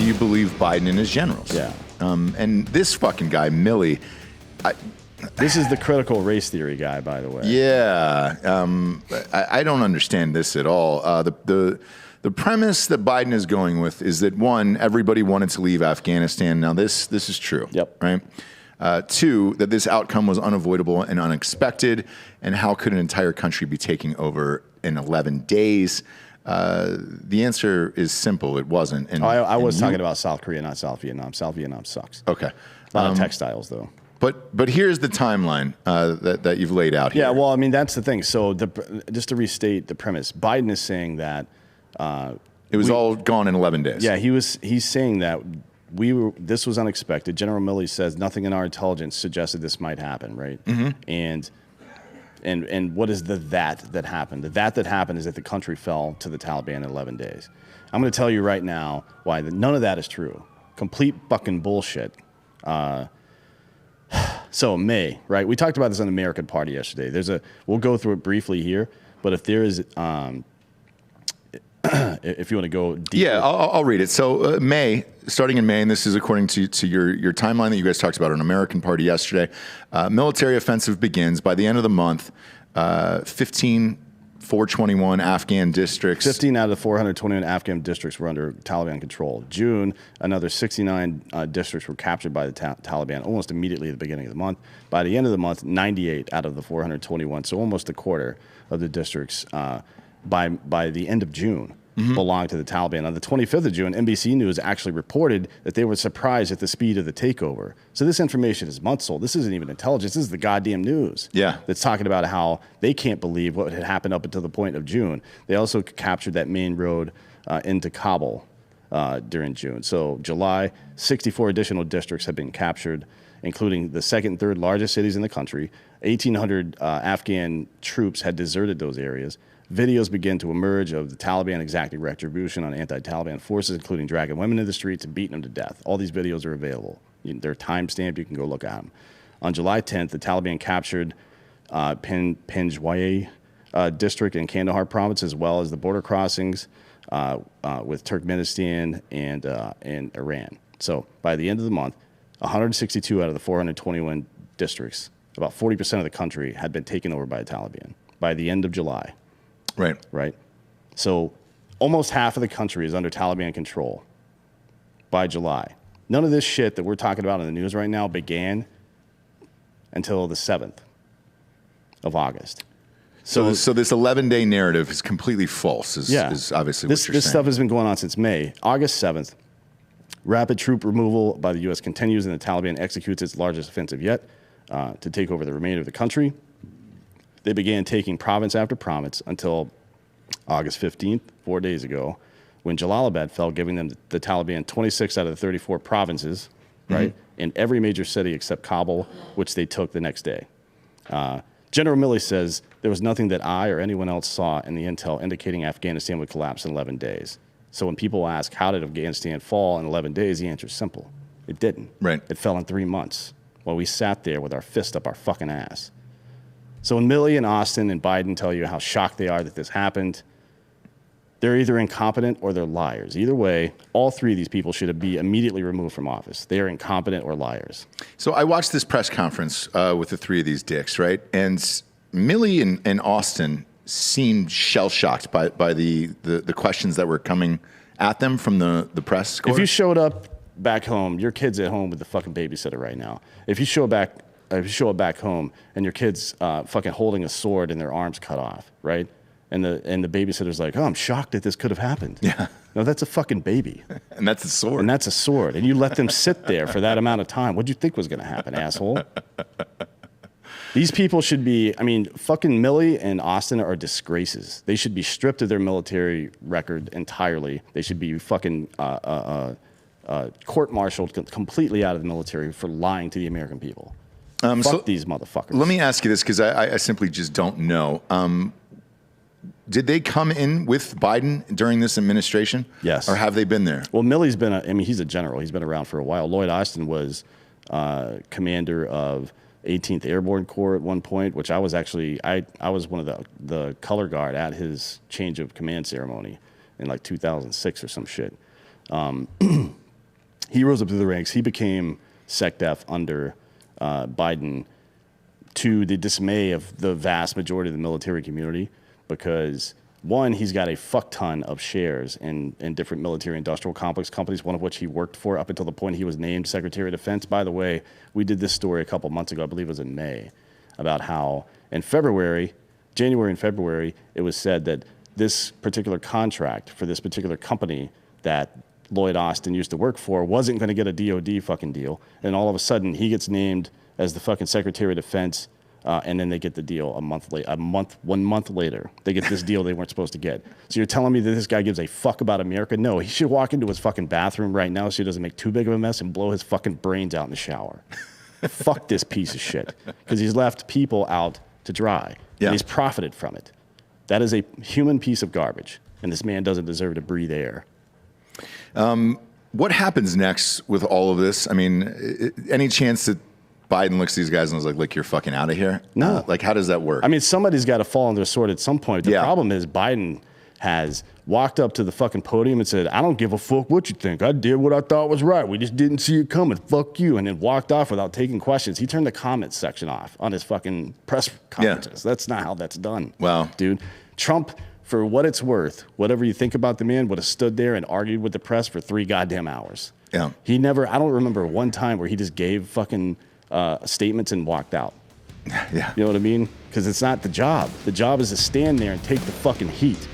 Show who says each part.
Speaker 1: do you believe Biden and his generals?
Speaker 2: Yeah.
Speaker 1: And this fucking guy, Milley,
Speaker 2: this is the critical race theory guy, by the way.
Speaker 1: Yeah. I don't understand this at all. The premise that Biden is going with is that, one, everybody wanted to leave Afghanistan. Now, this is true.
Speaker 2: Yep.
Speaker 1: Right? Two, that this outcome was unavoidable and unexpected. And how could an entire country be taking over in 11 days? The answer is simple. It wasn't. And
Speaker 2: I was talking about South Korea, not South Vietnam. South Vietnam sucks.
Speaker 1: Okay.
Speaker 2: A lot of textiles, though.
Speaker 1: But here's the timeline that you've laid out here.
Speaker 2: Yeah, well, I mean, that's the thing. So just to restate the premise, Biden is saying that
Speaker 1: it was all gone in 11 days.
Speaker 2: Yeah, he's saying that this was unexpected. General Milley says nothing in our intelligence suggested this might happen, right? Mm-hmm. And what is that happened? The that happened is that the country fell to the Taliban in 11 days. I'm going to tell you right now why none of that is true. Complete fucking bullshit. So May, right? We talked about this on the American Party yesterday. We'll go through it briefly here, but if there is, if you want to go deeper.
Speaker 1: Yeah, I'll read it. So starting in May, and this is according to your timeline that you guys talked about on American Party yesterday, military offensive begins. By the end of the month, 421 Afghan districts.
Speaker 2: 15 out of the 421 Afghan districts were under Taliban control. June, another 69 districts were captured by the Taliban almost immediately at the beginning of the month. By the end of the month, 98 out of the 421, so almost a quarter of the districts by the end of June belonged to the Taliban. On the 25th of June, NBC News actually reported that they were surprised at the speed of the takeover. So this information is months old. This isn't even intelligence. This is the goddamn news.
Speaker 1: Yeah.
Speaker 2: That's talking about how they can't believe what had happened up until the point of June. They also captured that main road into Kabul during June. So July, 64 additional districts have been captured, including the second and third largest cities in the country. 1,800 Afghan troops had deserted those areas. Videos begin to emerge of the Taliban exacting retribution on anti-Taliban forces, including dragging women into the streets and beating them to death. All these videos are available. They're time-stamped. You can go look at them. On July 10th, the Taliban captured Penjwaye district in Kandahar province, as well as the border crossings with Turkmenistan and Iran. So by the end of the month, 162 out of the 421 districts, about 40% of the country, had been taken over by the Taliban by the end of July. Right. So almost half of the country is under Taliban control by July. None of this shit that we're talking about in the news right now began until the 7th of August.
Speaker 1: So this 11-day narrative is completely false, is obviously what you're saying.
Speaker 2: This stuff has been going on since May. August 7th, rapid troop removal by the U.S. continues, and the Taliban executes its largest offensive yet to take over the remainder of the country. They began taking province after province until August 15th, 4 days ago, when Jalalabad fell, giving them the Taliban 26 out of the 34 provinces, right, in every major city except Kabul, which they took the next day. General Milley says there was nothing that I or anyone else saw in the intel indicating Afghanistan would collapse in 11 days. So when people ask, how did Afghanistan fall in 11 days, the answer is simple. It didn't.
Speaker 1: Right.
Speaker 2: It fell in 3 months while we sat there with our fist up our fucking ass. So when Milley and Austin and Biden tell you how shocked they are that this happened, they're either incompetent or they're liars. Either way, all three of these people should be immediately removed from office. They are incompetent or liars.
Speaker 1: So I watched this press conference with the three of these dicks, right? And Milley and Austin seemed shell-shocked by the questions that were coming at them from the press corps.
Speaker 2: If you showed up back home, your kid's at home with the fucking babysitter right now. If you show up back home and your kid's fucking holding a sword and their arms cut off, right? And the babysitter's like, oh, I'm shocked that this could have happened.
Speaker 1: Yeah.
Speaker 2: No, that's a fucking baby.
Speaker 1: And that's a sword.
Speaker 2: And that's a sword. And you let them sit there for that amount of time. What'd you think was going to happen, asshole? These people should be, fucking Milley and Austin are disgraces. They should be stripped of their military record entirely. They should be fucking court-martialed completely out of the military for lying to the American people. Fuck these motherfuckers.
Speaker 1: Let me ask you this, because I simply just don't know. Did they come in with Biden during this administration?
Speaker 2: Yes.
Speaker 1: Or have they been there?
Speaker 2: Well, Milley's been he's a general. He's been around for a while. Lloyd Austin was commander of 18th Airborne Corps at one point, which I was actually, I was one of the color guard at his change of command ceremony in like 2006 or some shit. He rose up through the ranks. He became SecDef under Biden, to the dismay of the vast majority of the military community, because one, he's got a fuck ton of shares in different military industrial complex companies, one of which he worked for up until the point he was named Secretary of Defense. By the way, we did this story a couple months ago, I believe it was in May, about how in January and February, it was said that this particular contract for this particular company that Lloyd Austin used to work for wasn't going to get a DOD fucking deal. And all of a sudden, he gets named as the fucking Secretary of Defense, and then they get the deal 1 month later. They get this deal they weren't supposed to get. So you're telling me that this guy gives a fuck about America? No, he should walk into his fucking bathroom right now so he doesn't make too big of a mess and blow his fucking brains out in the shower. Fuck this piece of shit. Because he's left people out to dry.
Speaker 1: Yeah.
Speaker 2: And he's profited from it. That is a human piece of garbage. And this man doesn't deserve to breathe air.
Speaker 1: What happens next with all of this? I mean, any chance that Biden looks at these guys and was like, you're fucking out of here?
Speaker 2: No.
Speaker 1: Like, how does that work?
Speaker 2: I mean, somebody's got to fall on their sword at some point. The problem is Biden has walked up to the fucking podium and said, I don't give a fuck what you think. I did what I thought was right. We just didn't see it coming. Fuck you. And then walked off without taking questions. He turned the comments section off on his fucking press conferences. That's not how that's done.
Speaker 1: Wow.
Speaker 2: Dude. Trump, for what it's worth, whatever you think about the man, would have stood there and argued with the press for 3 goddamn hours.
Speaker 1: Yeah.
Speaker 2: He never, I don't remember one time where he just gave fucking statements and walked out.
Speaker 1: Yeah.
Speaker 2: You know what I mean? Because it's not the job. The job is to stand there and take the fucking heat.